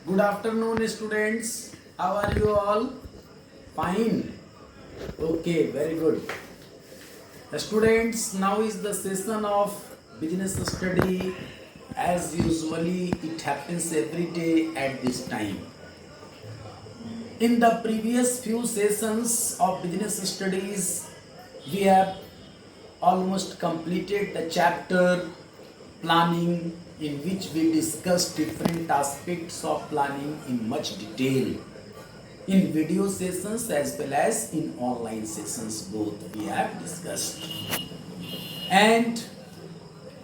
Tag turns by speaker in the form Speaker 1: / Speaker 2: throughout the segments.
Speaker 1: Good afternoon, students. How are you all? Fine. Okay, very good. Students, now is the session of business study. As usually, it happens every day at this time. In the previous few sessions of business studies, we have almost completed the chapter planning, in which we discussed different aspects of planning in much detail in video sessions as well as in online sessions. Both we have discussed, and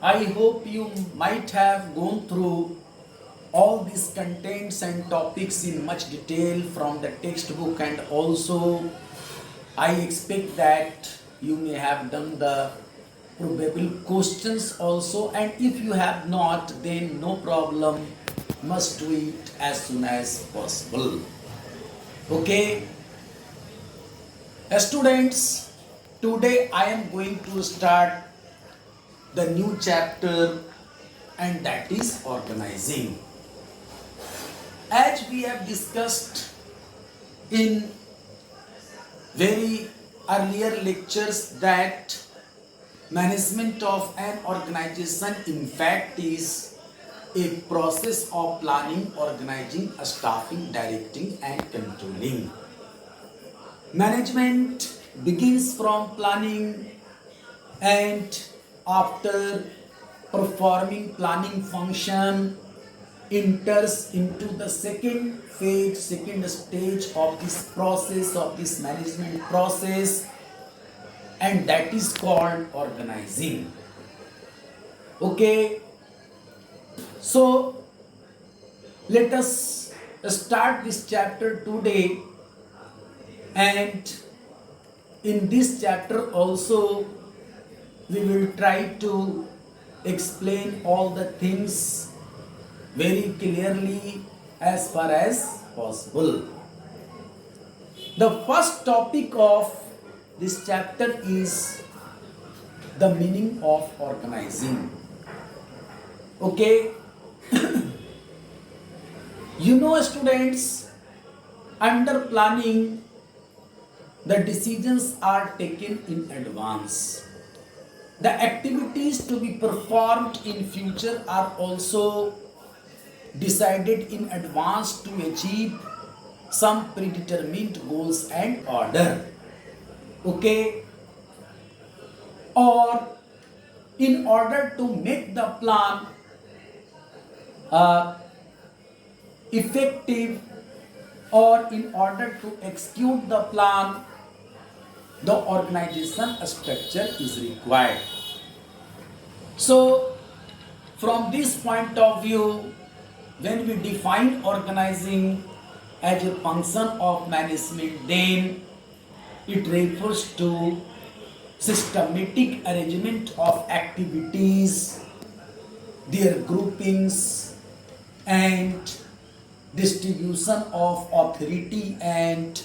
Speaker 1: I hope you might have gone through all these contents and topics in much detail from the textbook, and also I expect that you may have done the probable questions also, and if you have not, then no problem, must do it as soon as possible. Okay, students, today I am going to start the new chapter, and that is organizing. As we have discussed in very earlier lectures, that management of an organization in fact is a process of planning, organizing, staffing, directing and controlling. Management begins from planning, and after performing planning function enters into the second phase, second stage of this process, of this management process, and that is called organizing. Okay, so let us start this chapter today, and in this chapter also we will try to explain all the things very clearly as far as possible. The first topic of this chapter is the meaning of organizing. Okay, students, under planning, the decisions are taken in advance. The activities to be performed in future are also decided in advance to achieve some predetermined goals and order. Okay, or in order to make the plan effective, or in order to execute the plan, the organization structure is required. So from this point of view, when we define organizing as a function of management, then it refers to systematic arrangement of activities, their groupings, and distribution of authority and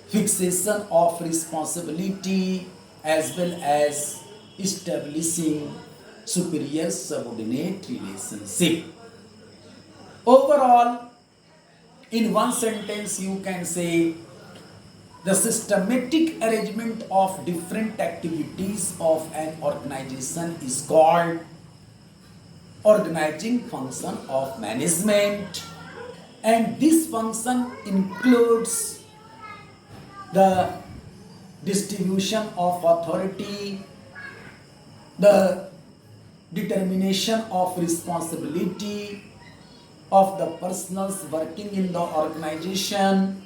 Speaker 1: fixation of responsibility, as well as establishing superior subordinate relationship. Overall, in one sentence you can say the systematic arrangement of different activities of an organization is called organizing function of management, and this function includes the distribution of authority, the determination of responsibility of the personnel working in the organization,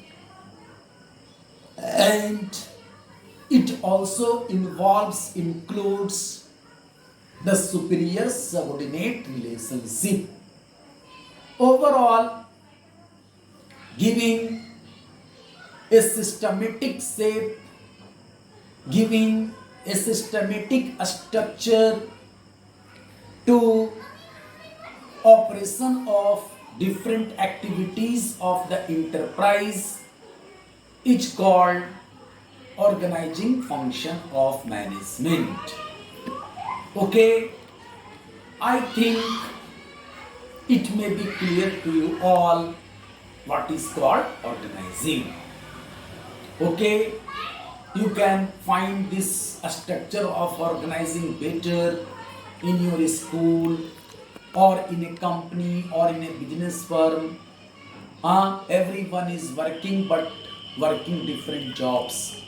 Speaker 1: and it also includes the superior subordinate relationship. Overall, giving a systematic shape, giving a systematic structure to operation of different activities of the enterprise is called organizing function of management. Okay, I think it may be clear to you all what is called organizing. Okay, you can find this structure of organizing better in your school or in a company or in a business firm. Everyone is working but working different jobs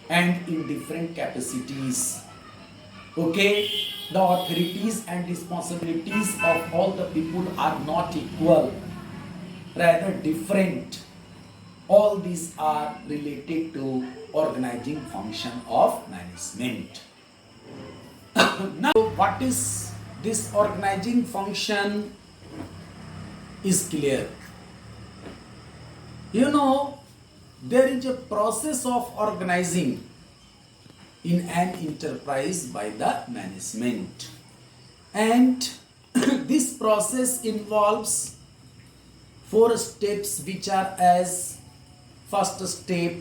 Speaker 1: and in different capacities. Okay, the authorities and responsibilities of all the people are not equal, rather different. All these are related to organizing function of management. Now, what is this organizing function is clear. You know, there is a process of organizing in an enterprise by the management, and this process involves 4 steps, which are as: first step,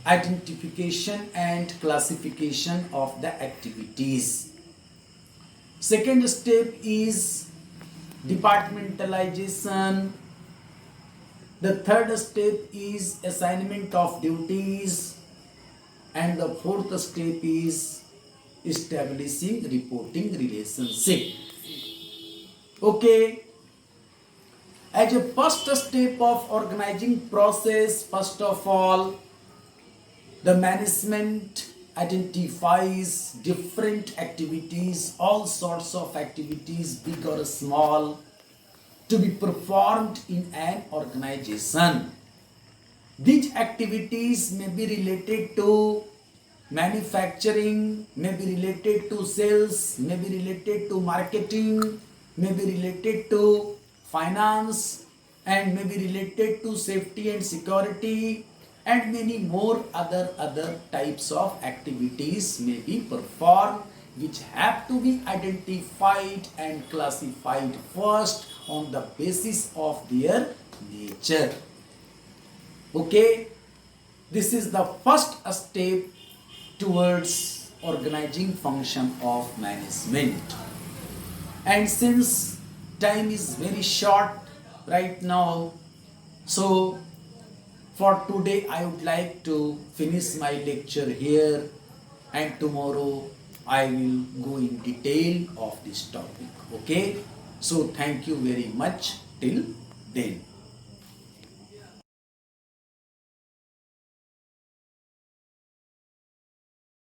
Speaker 1: identification and classification of the activities; second step is departmentalization; the third step is assignment of duties; and the fourth step is establishing reporting relationship. Okay, as a first step of organizing process, first of all, the management identifies different activities, all sorts of activities, big or small, to be performed in an organization. These activities may be related to manufacturing, may be related to sales, may be related to marketing, may be related to finance, and may be related to safety and security, and many more other types of activities may be performed, which have to be identified and classified first on the basis of their nature. Okay, this is the first step towards organizing function of management. And since time is very short right now, so for today I would like to finish my lecture here, and tomorrow I will go in detail of this topic. Okay, so thank you very much till then.